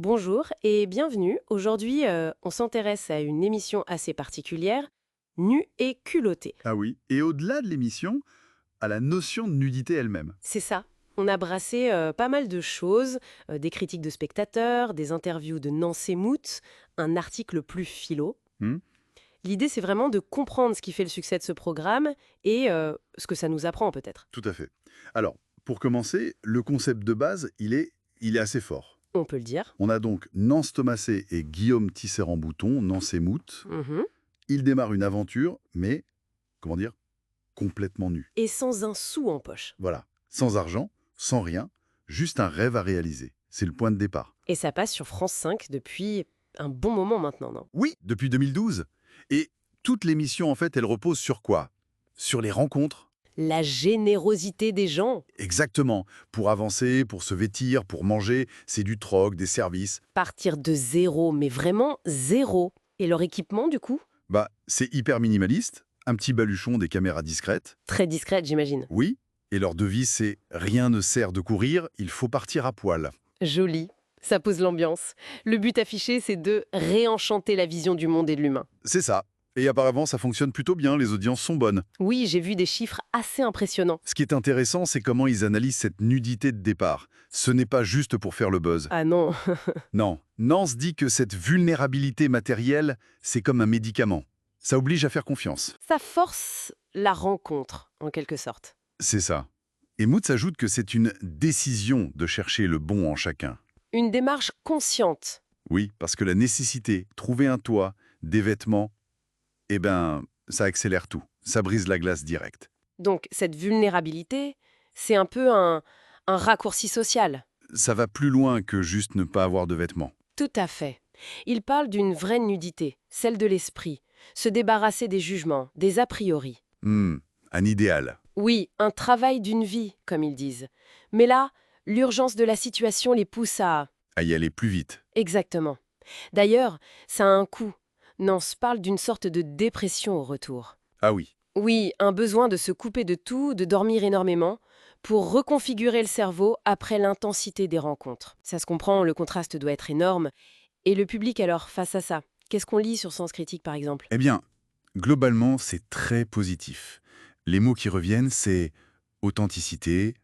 Bonjour et bienvenue. Aujourd'hui, on s'intéresse à une émission assez particulière, Nu et culotté. Ah oui, et au-delà de l'émission, à la notion de nudité elle-même. C'est ça. On a brassé pas mal de choses, des critiques de spectateurs, des interviews de Nancy Moot, un article plus philo. Hmm. L'idée, c'est vraiment de comprendre ce qui fait le succès de ce programme et ce que ça nous apprend peut-être. Tout à fait. Alors, pour commencer, le concept de base, il est assez fort. On peut le dire. On a donc Nance Thomasé et Guillaume Tisserand-Bouton, Nance et Mout. Mhm. Ils démarrent une aventure, mais, comment dire, complètement nus. Et sans un sou en poche. Voilà. Sans argent, sans rien, juste un rêve à réaliser. C'est le point de départ. Et ça passe sur France 5 depuis un bon moment maintenant, non? Oui, depuis 2012. Et toute l'émission, en fait, elle repose sur quoi? Sur les rencontres. La générosité des gens. Exactement. Pour avancer, pour se vêtir, pour manger, c'est du troc, des services. Partir de zéro, mais vraiment zéro. Et leur équipement, du coup? Bah, c'est hyper minimaliste. Un petit baluchon, des caméras discrètes. Très discrète, j'imagine. Oui. Et leur devise, c'est rien ne sert de courir, il faut partir à poil. Joli. Ça pose l'ambiance. Le but affiché, c'est de réenchanter la vision du monde et de l'humain. C'est ça. Et apparemment, ça fonctionne plutôt bien, les audiences sont bonnes. Oui, j'ai vu des chiffres assez impressionnants. Ce qui est intéressant, c'est comment ils analysent cette nudité de départ. Ce n'est pas juste pour faire le buzz. Ah non, Non. Nance dit que cette vulnérabilité matérielle, c'est comme un médicament. Ça oblige à faire confiance. ça force la rencontre, en quelque sorte. C'est ça. Et Moots ajoute que c'est une décision de chercher le bon en chacun. Une démarche consciente. Oui, parce que la nécessité, trouver un toit, des vêtements, eh ben, ça accélère tout. Ça brise la glace direct. Donc, cette vulnérabilité, c'est un peu un raccourci social. Ça va plus loin que juste ne pas avoir de vêtements. Tout à fait. Il parle d'une vraie nudité, celle de l'esprit, se débarrasser des jugements, des a priori. Un idéal. Oui, un travail d'une vie, comme ils disent. Mais là, l'urgence de la situation les pousse à... À y aller plus vite. Exactement. D'ailleurs, ça a un coût. Nance parle d'une sorte de dépression au retour. Ah oui, Oui, un besoin de se couper de tout, de dormir énormément, pour reconfigurer le cerveau après l'intensité des rencontres. Ça se comprend, le contraste doit être énorme. Et le public alors, face à ça, qu'est-ce qu'on lit sur Sens Critique par exemple? eh bien, globalement, c'est très positif. Les mots qui reviennent, c'est authenticité,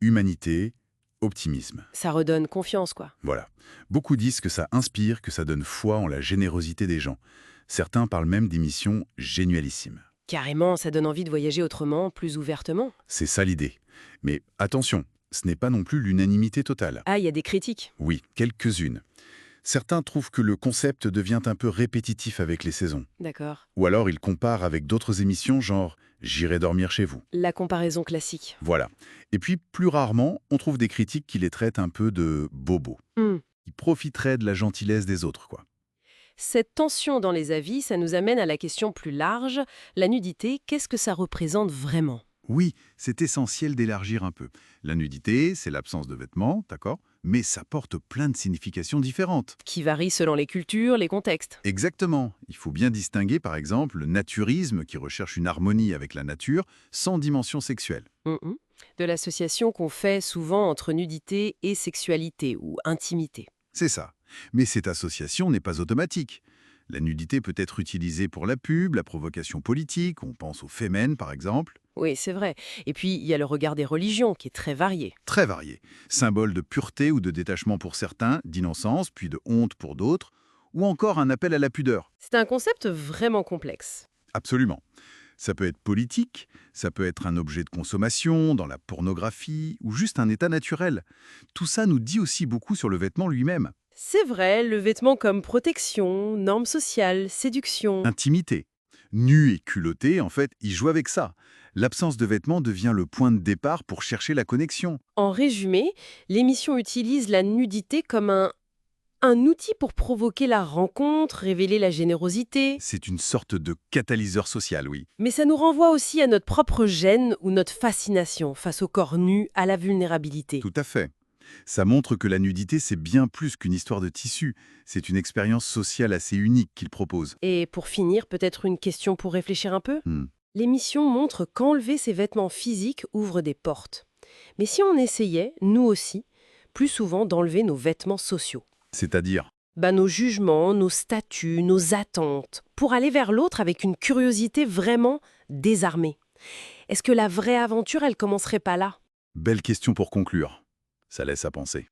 humanité, optimisme. Ça redonne confiance, quoi. Voilà. Beaucoup disent que ça inspire, que ça donne foi en la générosité des gens. Certains parlent même d'émissions génialissimes. Carrément, ça donne envie de voyager autrement, plus ouvertement. C'est ça l'idée. Mais attention, ce n'est pas non plus l'unanimité totale. Ah, il y a des critiques. Oui, quelques-unes. Certains trouvent que le concept devient un peu répétitif avec les saisons. D'accord. Ou alors ils comparent avec d'autres émissions genre J'irai dormir chez vous. La comparaison classique. Voilà. Et puis, plus rarement, on trouve des critiques qui les traitent un peu de bobos, Hmm. qui profiteraient de la gentillesse des autres, quoi. Cette tension dans les avis, ça nous amène à la question plus large. La nudité, qu'est-ce que ça représente vraiment? Oui, c'est essentiel d'élargir un peu. La nudité, c'est l'absence de vêtements, d'accord? Mais ça porte plein de significations différentes. Qui varie selon les cultures, les contextes. Exactement. Il faut bien distinguer, par exemple, le naturisme qui recherche une harmonie avec la nature sans dimension sexuelle. Mhm. De l'association qu'on fait souvent entre nudité et sexualité ou intimité. C'est ça. Mais cette association n'est pas automatique. La nudité peut être utilisée pour la pub, la provocation politique, on pense aux Femen par exemple. Oui, c'est vrai. Et puis, il y a le regard des religions qui est très varié. Très varié. Symbole de pureté ou de détachement pour certains, d'innocence, puis de honte pour d'autres, ou encore un appel à la pudeur. C'est un concept vraiment complexe. Absolument. Ça peut être politique, ça peut être un objet de consommation, dans la pornographie, ou juste un état naturel. Tout ça nous dit aussi beaucoup sur le vêtement lui-même. C'est vrai, le vêtement comme protection, normes sociales, séduction. Intimité. Nu et culotté, en fait, il joue avec ça. L'absence de vêtements devient le point de départ pour chercher la connexion. En résumé, l'émission utilise la nudité comme un outil pour provoquer la rencontre, révéler la générosité. C'est une sorte de catalyseur social, oui. Mais ça nous renvoie aussi à notre propre gêne ou notre fascination face au corps nu, à la vulnérabilité. Tout à fait. Ça montre que la nudité, c'est bien plus qu'une histoire de tissu. C'est une expérience sociale assez unique qu'il propose. Et pour finir, peut-être une question pour réfléchir un peu? Hmm. L'émission montre qu'enlever ses vêtements physiques ouvre des portes. Mais si on essayait, nous aussi, plus souvent d'enlever nos vêtements sociaux? C'est-à-dire, Nos jugements, nos statuts, nos attentes, pour aller vers l'autre avec une curiosité vraiment désarmée. Est-ce que la vraie aventure, elle commencerait pas là? belle question pour conclure. Ça laisse à penser.